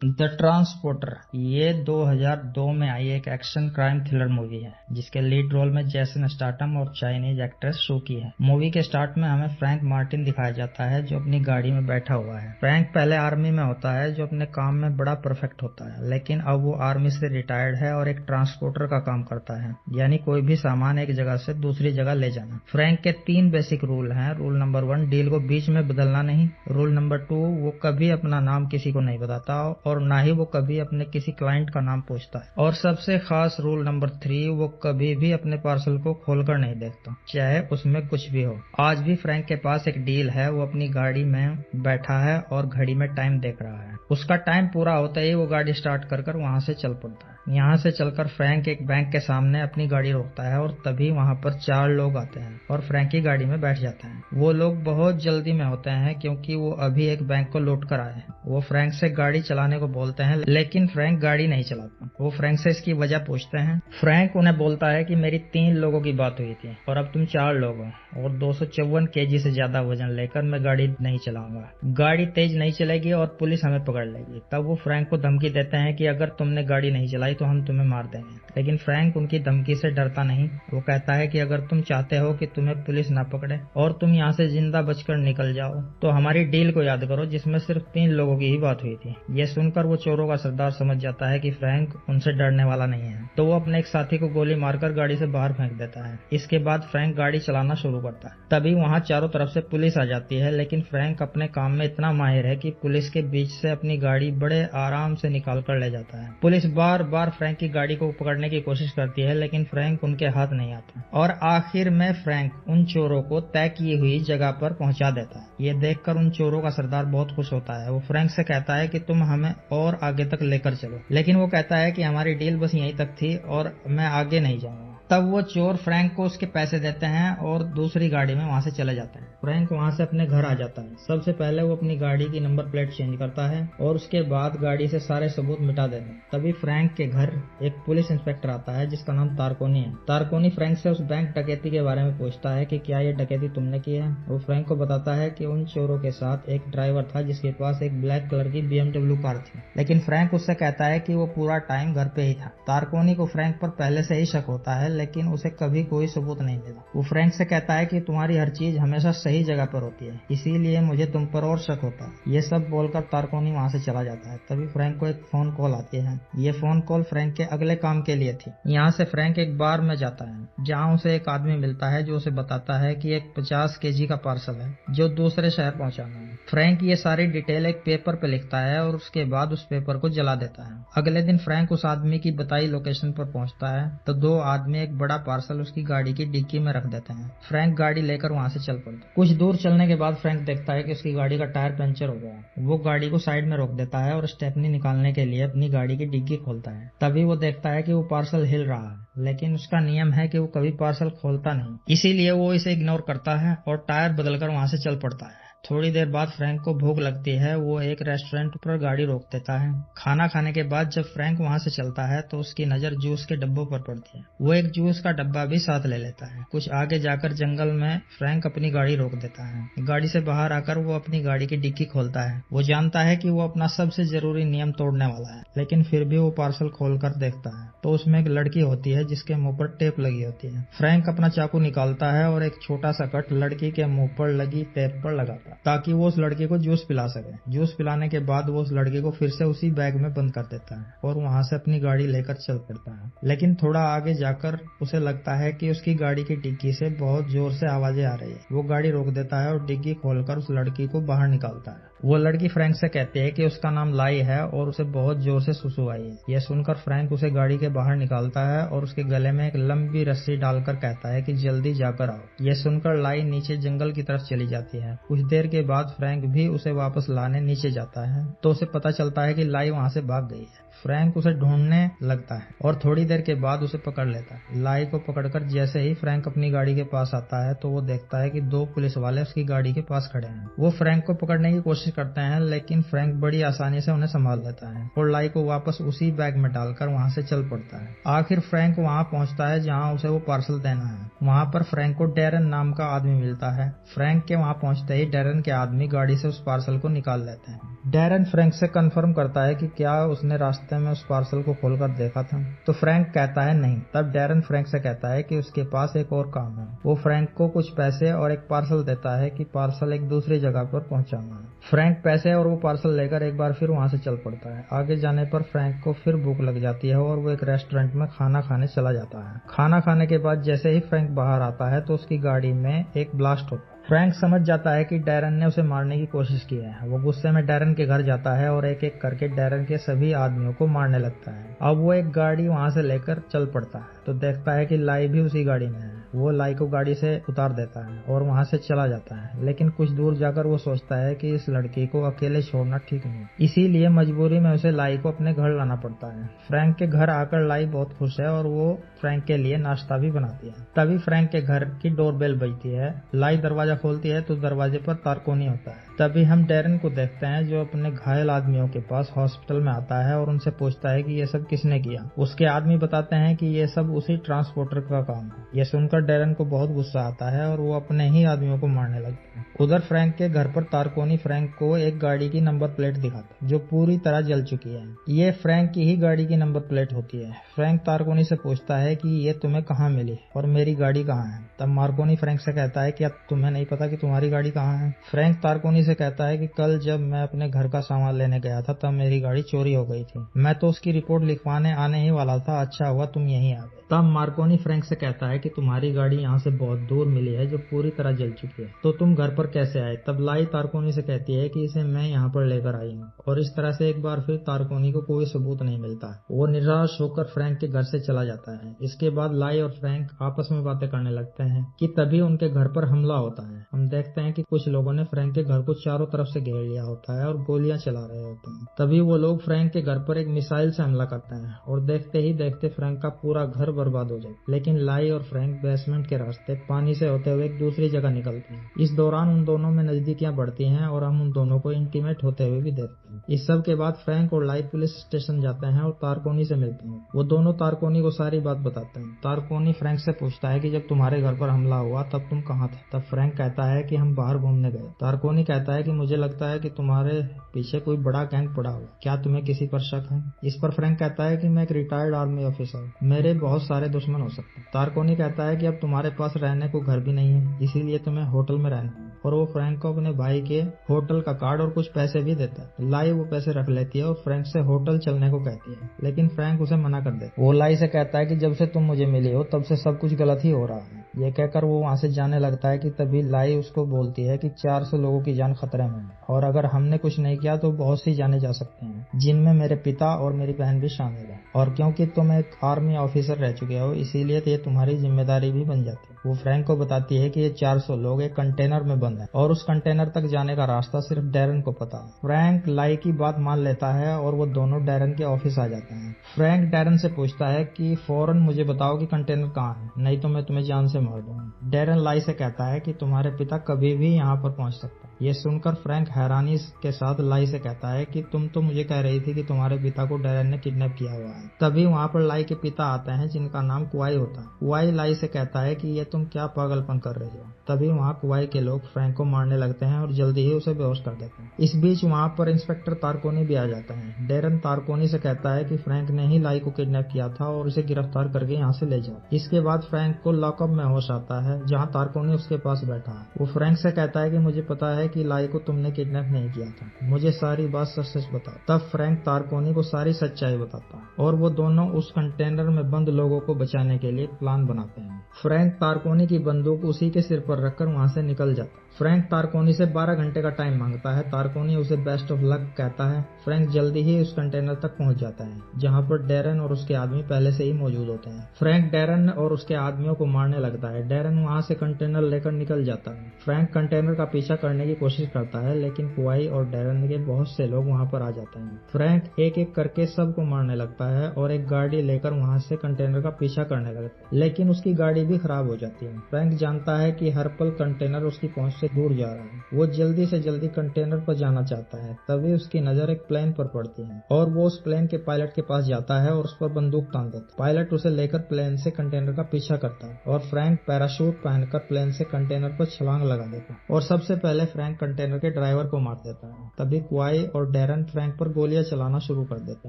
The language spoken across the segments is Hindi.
द ट्रांसपोर्टर ये 2002 में आई एक एक्शन क्राइम थ्रिलर मूवी है जिसके लीड रोल में जेसन स्टाथम और चाइनीज एक्ट्रेस शूकी है। मूवी के स्टार्ट में हमें फ्रैंक मार्टिन दिखाया जाता है जो अपनी गाड़ी में बैठा हुआ है। फ्रैंक पहले आर्मी में होता है जो अपने काम में बड़ा परफेक्ट होता है, लेकिन अब वो आर्मी से रिटायर्ड है और एक ट्रांसपोर्टर का काम करता है, यानी कोई भी सामान एक जगह से दूसरी जगह ले जाना। फ्रैंक के 3 बेसिक रूल हैं। रूल नंबर 1, डील को बीच में बदलना नहीं। रूल नंबर 2, वो कभी अपना नाम किसी को नहीं बताता और ना ही वो कभी अपने किसी क्लाइंट का नाम पूछता है। और सबसे खास रूल नंबर 3, वो कभी भी अपने पार्सल को खोलकर नहीं देखता, चाहे उसमें कुछ भी हो। आज भी फ्रैंक के पास एक डील है। वो अपनी गाड़ी में बैठा है और घड़ी में टाइम देख रहा है। उसका टाइम पूरा होता ही वो गाड़ी स्टार्ट कर वहां से चल पड़ता है। यहाँ से चलकर फ्रैंक एक बैंक के सामने अपनी गाड़ी रोकता है और तभी वहां पर 4 लोग आते हैं और फ्रैंक की गाड़ी में बैठ जाते हैं। वो लोग बहुत जल्दी में होते हैं क्योंकि वो अभी एक बैंक को लूट कर आए हैं। वो फ्रैंक से गाड़ी चलाने को बोलते हैं, लेकिन फ्रैंक गाड़ी नहीं चलाता। वो फ्रैंक से इसकी वजह पूछते हैं। फ्रैंक उन्हें बोलता है कि मेरी 3 लोगों की बात हुई थी और अब तुम 4 लोग हो और 254 केजी से ज्यादा वजन लेकर मैं गाड़ी नहीं चलाऊंगा। गाड़ी तेज नहीं चलेगी और पुलिस हमें पकड़ लेगी। तब वो फ्रैंक को धमकी देते हैं कि अगर तुमने गाड़ी नहीं चलाई तो हम तुम्हें मार देंगे। लेकिन फ्रैंक उनकी धमकी से डरता नहीं। वो कहता है कि अगर तुम चाहते हो कि तुम्हें पुलिस न पकड़े और तुम यहाँ से जिंदा बचकर निकल जाओ तो हमारी डील को याद करो जिसमें सिर्फ 3 लोगों की ही बात हुई थी। ये सुनकर वो चोरों का सरदार समझ जाता है कि फ्रैंक उनसे डरने वाला नहीं है, तो वो अपने एक साथी को गोली मारकर गाड़ी से बाहर फेंक देता है। इसके बाद फ्रैंक गाड़ी चलाना शुरू करता है। तभी वहाँ चारों तरफ से पुलिस आ जाती है, लेकिन फ्रैंक अपने काम में इतना माहिर है कि पुलिस के बीच से अपनी गाड़ी बड़े आराम से निकाल कर ले जाता है। पुलिस बार बार फ्रैंक की गाड़ी को पकड़ने की कोशिश करती है, लेकिन फ्रैंक उनके हाथ नहीं आता और आखिर में फ्रैंक उन चोरों को तय की हुई जगह पर पहुंचा देता है। ये देखकर उन चोरों का सरदार बहुत खुश होता है। वो फ्रैंक से कहता है कि तुम हमें और आगे तक लेकर चलो, लेकिन वो कहता है कि हमारी डील बस यहीं तक थी और मैं आगे नहीं जाऊंगा। तब वो चोर फ्रैंक को उसके पैसे देते हैं और दूसरी गाड़ी में वहां से चले जाते हैं। फ्रैंक वहां से अपने घर आ जाता है। सबसे पहले वो अपनी गाड़ी की नंबर प्लेट चेंज करता है और उसके बाद गाड़ी से सारे सबूत मिटा देता है। तभी फ्रैंक के घर एक पुलिस इंस्पेक्टर आता है जिसका नाम तारकोनी है। तारकोनी फ्रैंक से उस बैंक डकैती के बारे में पूछता है कि क्या ये डकैती तुमने की है। वो फ्रैंक को बताता है कि उन चोरों के साथ एक ड्राइवर था जिसके पास एक ब्लैक कलर की BMW कार थी, लेकिन फ्रैंक उससे कहता है कि वो पूरा टाइम घर पे ही था। तारकोनी को फ्रैंक पर पहले से ही शक होता है, लेकिन उसे कभी कोई सबूत नहीं मिला। वो फ्रैंक से कहता है कि तुम्हारी हर चीज हमेशा सही जगह पर होती है, इसीलिए मुझे तुम पर और शक होता है। ये सब बोलकर तारकोनी वहां से चला जाता है। तभी फ्रैंक को एक फोन कॉल आती है। ये फोन कॉल फ्रैंक के अगले काम के लिए थी। यहाँ से फ्रैंक एक बार में जाता है जहाँ उसे एक आदमी मिलता है जो उसे बताता है कि एक 50 केजी का पार्सल है जो दूसरे शहर पहुंचाना है। फ्रैंक ये सारी डिटेल एक पेपर पे लिखता है और उसके बाद उस पेपर को जला देता है। अगले दिन फ्रैंक उस आदमी की बताई लोकेशन पर पहुंचता है तो 2 आदमी एक बड़ा पार्सल उसकी गाड़ी की डिक्की में रख देते हैं। फ्रैंक गाड़ी लेकर वहां से चल पड़ता है। कुछ दूर चलने के बाद फ्रैंक देखता है कि उसकी गाड़ी का टायर पंचर हो गया है। वो गाड़ी को साइड में रोक देता है और स्टेपनी निकालने के लिए अपनी गाड़ी की डिग्गी खोलता है। तभी वो देखता है कि वो पार्सल हिल रहा है, लेकिन उसका नियम है कि वो कभी पार्सल खोलता नहीं, इसीलिए वो इसे इग्नोर करता है और टायर बदलकर वहां से चल पड़ता है। थोड़ी देर बाद फ्रैंक को भूख लगती है। वो एक रेस्टोरेंट पर गाड़ी रोक देता है। खाना खाने के बाद जब फ्रैंक वहां से चलता है तो उसकी नजर जूस के डब्बों पर पड़ती है। वो एक जूस का डब्बा भी साथ ले लेता है। कुछ आगे जाकर जंगल में फ्रैंक अपनी गाड़ी रोक देता है। गाड़ी से बाहर आकर वो अपनी गाड़ी की डिक्की खोलता है। वो जानता है कि वो अपना सबसे जरूरी नियम तोड़ने वाला है, लेकिन फिर भी वो पार्सल खोलकर देखता है तो उसमें एक लड़की होती है जिसके मुंह पर टेप लगी होती है। फ्रैंक अपना चाकू निकालता है और एक छोटा सा कट लड़की के मुंह पर लगी टेप पर लगाता है ताकि वो उस लड़की को जूस पिला सके। जूस पिलाने के बाद वो उस लड़की को फिर से उसी बैग में बंद कर देता है और वहां से अपनी गाड़ी लेकर चल पड़ता है। लेकिन थोड़ा आगे जाकर उसे लगता है कि उसकी गाड़ी की डिग्गी से बहुत जोर से आवाजें आ रही है। वो गाड़ी रोक देता है और डिग्गी खोलकर उस लड़की को बाहर निकालता है। वो लड़की फ्रैंक से कहती है कि उसका नाम लाई है और उसे बहुत जोर से सुसु आई है। यह सुनकर फ्रैंक उसे गाड़ी के बाहर निकालता है और उसके गले में एक लंबी रस्सी डालकर कहता है कि जल्दी जाकर आओ। यह सुनकर लाई नीचे जंगल की तरफ चली जाती है। कुछ देर के बाद फ्रैंक भी उसे वापस लाने नीचे जाता है तो उसे पता चलता है कि लाई वहां से भाग गई है। फ्रैंक उसे ढूंढने लगता है और थोड़ी देर के बाद उसे पकड़ लेता है। लाई को पकड़कर जैसे ही फ्रैंक अपनी गाड़ी के पास आता है तो वो देखता है कि 2 पुलिस वाले उसकी गाड़ी के पास खड़े हैं। वो फ्रैंक को पकड़ने की कोशिश करते हैं, लेकिन फ्रैंक बड़ी आसानी से उन्हें संभाल लेता है और लाई को वापस उसी बैग में डालकर वहां से चल पड़ता है। आखिर फ्रैंक वहां पहुंचता है जहां उसे वो पार्सल देना है। वहां पर फ्रैंक को डैरन नाम का आदमी मिलता है। फ्रैंक के वहां पहुंचते ही डैरन के आदमी गाड़ी से उस पार्सल को निकाल लेते हैं। डैरन फ्रैंक से कंफर्म करता है कि क्या उसने रास्ते में उस पार्सल को खोलकर देखा था, तो फ्रैंक कहता है नहीं। तब डैरन फ्रैंक से कहता है कि उसके पास एक और काम है। वो फ्रैंक को कुछ पैसे और एक पार्सल देता है कि पार्सल एक दूसरी जगह पर पहुंचाना है। फ्रैंक पैसे और वो पार्सल लेकर एक बार फिर वहां से चल पड़ता है। आगे जाने पर फ्रैंक को फिर भूख लग जाती है और वो एक रेस्टोरेंट में खाना खाने चला जाता है। खाना खाने के बाद जैसे ही फ्रैंक बाहर आता है तो उसकी गाड़ी में एक ब्लास्ट होता है। फ्रैंक समझ जाता है कि डैरन ने उसे मारने की कोशिश की है। वो गुस्से में डैरन के घर जाता है और एक एक करके डैरन के सभी आदमियों को मारने लगता है। अब वो एक गाड़ी वहां से लेकर चल पड़ता है तो देखता है कि लाई भी उसी गाड़ी में है। वो लाई को गाड़ी से उतार देता है और वहां से चला जाता है, लेकिन कुछ दूर जाकर वो सोचता है कि इस लड़की को अकेले छोड़ना ठीक नहीं, इसीलिए मजबूरी में उसे लाई को अपने घर लाना पड़ता है। फ्रैंक के घर आकर लाई बहुत खुश है और वो फ्रैंक के लिए नाश्ता भी बनाती है। तभी फ्रैंक के घर की डोरबेल बजती है। लाई दरवाजा खोलती है तो दरवाजे पर तारकोनी होता है। तभी हम डैरन को देखते हैं जो अपने घायल आदमियों के पास हॉस्पिटल में आता है और उनसे पूछता है कि ये सब किसने किया। उसके आदमी बताते हैं कि ये सब उसी ट्रांसपोर्टर का काम है। ये सुनकर डैरन को बहुत गुस्सा आता है और वो अपने ही आदमियों को मारने लगता है। उधर फ्रैंक के घर पर तारकोनी फ्रैंक को एक गाड़ी की नंबर प्लेट दिखाता है जो पूरी तरह जल चुकी है। ये फ्रैंक की ही गाड़ी की नंबर प्लेट होती है। फ्रैंक तारकोनी से पूछता है कि ये तुम्हें कहाँ मिली और मेरी गाड़ी कहाँ है। तब मार्कोनी फ्रैंक से कहता है कि अब तुम्हें नहीं पता कि तुम्हारी गाड़ी कहाँ है। फ्रैंक तारकोनी से कहता है कि कल जब मैं अपने घर का सामान लेने गया था तब मेरी गाड़ी चोरी हो गई थी। मैं तो उसकी रिपोर्ट लिखवाने आने ही वाला था, अच्छा हुआ तुम यहीं आ गए। तब मार्कोनी फ्रैंक से कहता है कि तुम्हारी गाड़ी यहाँ से बहुत दूर मिली है जो पूरी तरह जल चुकी है, तो तुम घर पर कैसे आए। तब लाई तारकोनी से कहती है कि इसे मैं यहाँ पर लेकर आई हूँ और इस तरह से एक बार फिर तारकोनी को कोई सबूत नहीं मिलता। वो निराश होकर फ्रैंक के घर से चला जाता है। इसके बाद लाई और फ्रैंक आपस में बातें करने लगते हैं कि तभी उनके घर पर हमला होता है। हम देखते हैं कि कुछ लोगों ने फ्रैंक के घर को चारों तरफ से घेर लिया होता है और गोलियां चला रहे होते हैं। तभी वो लोग फ्रैंक के घर पर एक मिसाइल से हमला करते हैं और देखते ही देखते फ्रैंक का पूरा घर बर्बाद हो जाए। लेकिन लाई और फ्रैंक बेसमेंट के रास्ते पानी से होते हुए एक दूसरी जगह निकलते हैं। इस दौरान उन दोनों में नजदीकियां बढ़ती हैं और हम उन दोनों को इंटीमेट होते हुए भी देखते हैं। इस सब के बाद फ्रैंक और लाई पुलिस स्टेशन जाते हैं और तारकोनी से मिलते हैं। वो दोनों तारकोनी को सारी बात बताते हैं। तारकोनी फ्रैंक से पूछता है कि जब तुम्हारे घर पर हमला हुआ तब तुम कहाँ थे। तब फ्रैंक कहता है कि हम बाहर घूमने गए। तारकोनी कहता है कि मुझे लगता है कि तुम्हारे पीछे कोई बड़ा गैंग पड़ा हुआ, क्या तुम्हें किसी पर शक है। इस पर फ्रैंक कहता है कि मैं एक रिटायर्ड आर्मी ऑफिसर हूँ, मेरे बहुत सारे दुश्मन हो सकते हैं। तारकोनी कहता है कि अब तुम्हारे पास रहने को घर भी नहीं है, इसीलिए तुम्हें होटल में रहना है और वो फ्रैंक को अपने भाई के होटल का कार्ड और कुछ पैसे भी देता है। लाई वो पैसे रख लेती है और फ्रैंक से होटल चलने को कहती है, लेकिन फ्रैंक उसे मना कर देता है। वो लाई से कहता है कि जब से तुम मुझे मिली हो तब से सब कुछ गलत ही हो रहा है। ये कहकर वो वहां से जाने लगता है कि तभी लाई उसको बोलती है कि 400 लोगों की जान खतरे में है और अगर हमने कुछ नहीं किया तो बहुत सी जाने जा सकती हैं, जिनमें मेरे पिता और मेरी बहन भी शामिल है। और क्योंकि तुम एक आर्मी ऑफिसर रह चुके हो इसीलिए ये तुम्हारी जिम्मेदारी भी बन जाती है। वो फ्रैंक को बताती है कि ये 400 लोग एक कंटेनर में बंद हैं और उस कंटेनर तक जाने का रास्ता सिर्फ डैरन को पता है। फ्रैंक लाई की बात मान लेता है और वो दोनों डैरन के ऑफिस आ जाते हैं। फ्रैंक डैरन से पूछता है कि फौरन मुझे बताओ कि कंटेनर कहाँ है, नहीं तो मैं तुम्हें जान से मार दूंगा। डैरन लाई से कहता है कि तुम्हारे पिता कभी भी यहाँ पर पहुंच सकता है। ये सुनकर फ्रैंक हैरानी के साथ लाई से कहता है कि तुम तो मुझे कह रही थी कि तुम्हारे पिता को डैरन ने किडनैप किया हुआ है। तभी वहाँ पर लाई के पिता आते हैं जिनका नाम कुआई होता है। कुआई लाई से कहता है कि ये तुम क्या पागलपन कर रही हो। तभी वहाँ कुआई के लोग फ्रैंक को मारने लगते हैं और जल्दी ही उसे बेहोश कर देते हैं। इस बीच वहाँ पर इंस्पेक्टर तारकोनी भी आ जाता है। डैरन तारकोनी से कहता है कि फ्रैंक ने ही लाई को किडनैप किया था और उसे गिरफ्तार करके यहाँ से ले जाओ। इसके बाद फ्रैंक को लॉकअप में होश आता है जहाँ तारकोनी उसके पास बैठा है। वो फ्रैंक से कहता है कि मुझे पता है कि लाई को तुमने किडनैप नहीं किया था, मुझे सारी बात सच सच बताओ। तब फ्रैंक तारकोनी को सारी सच्चाई बताता है और वो दोनों उस कंटेनर में बंद लोगों को बचाने के लिए प्लान बनाते हैं। फ्रैंक तारकोनी की बंदूक उसी के सिर पर रखकर वहां से निकल जाता है। फ्रैंक तारकोनी से 12 घंटे का टाइम मांगता है। तारकोनी उसे बेस्ट ऑफ लक कहता है। फ्रैंक जल्दी ही उस कंटेनर तक पहुंच जाता है जहां पर डैरन और उसके आदमी पहले से ही मौजूद होते हैं। फ्रैंक डैरन और उसके आदमियों को मारने लगता है। डैरन वहां से कंटेनर लेकर निकल जाता है। फ्रैंक कंटेनर का पीछा करने की कोशिश करता है लेकिन कुआई और डैरन के बहुत से लोग वहां पर आ जाते हैं। फ्रैंक एक एक करके सबको मारने लगता है और एक गाड़ी लेकर वहां से कंटेनर का पीछा करने लगता है, लेकिन उसकी गाड़ी गाड़ी भी खराब हो जाती है। फ्रैंक जानता है कि हर पल कंटेनर उसकी पहुंच से दूर जा रहा है। वो जल्दी से जल्दी कंटेनर पर जाना चाहता है। तभी उसकी नजर एक प्लेन पर पड़ती है और वो उस प्लेन के पायलट के पास जाता है और उस पर बंदूक तान देता है। पायलट उसे लेकर प्लेन से कंटेनर का पीछा करता है और फ्रैंक पैराशूट पहनकर प्लेन से कंटेनर पर छलांग लगा देता है और सबसे पहले फ्रैंक कंटेनर के ड्राइवर को मार देता है। तभी क्वाई और डैरन फ्रैंक पर गोलियां चलाना शुरू कर देते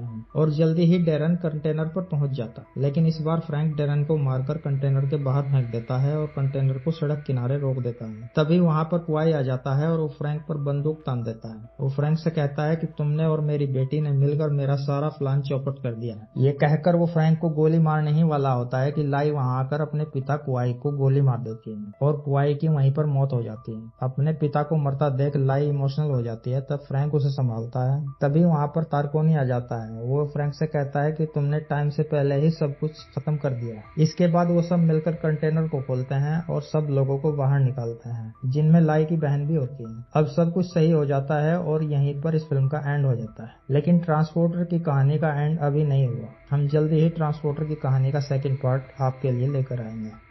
हैं और जल्दी ही डैरन कंटेनर पर पहुंच जाता है। लेकिन इस बार फ्रैंक डैरन को मारकर कंटेनर के बाहर फेंक देता है और कंटेनर को सड़क किनारे रोक देता है। तभी वहां पर क्वाई आ जाता है और वो फ्रैंक पर बंदूक तान देता है। वो फ्रैंक से कहता है कि तुमने और मेरी बेटी ने मिलकर मेरा सारा प्लान चौपट कर दिया है। ये कहकर वो फ्रैंक को गोली मारने ही वाला होता है कि लाई वहां आकर अपने पिता क्वाई को गोली मार देती है और क्वाई की वहीं पर मौत हो जाती है। अपने पिता को मरता देख लाई इमोशनल हो जाती है। तब फ्रैंक उसे संभालता है। तभी वहां पर तारकोनी आ जाता है। वो फ्रैंक से कहता है कि तुमने टाइम से पहले ही सब कुछ खत्म कर दिया। इसके बाद वो सब मिलकर कंटेनर को खोलते हैं और सब लोगों को बाहर निकालते हैं, जिनमें लाई की बहन भी होती है। अब सब कुछ सही हो जाता है और यहीं पर इस फिल्म का एंड हो जाता है। लेकिन ट्रांसपोर्टर की कहानी का एंड अभी नहीं हुआ। हम जल्दी ही ट्रांसपोर्टर की कहानी का सेकंड पार्ट आपके लिए लेकर आएंगे।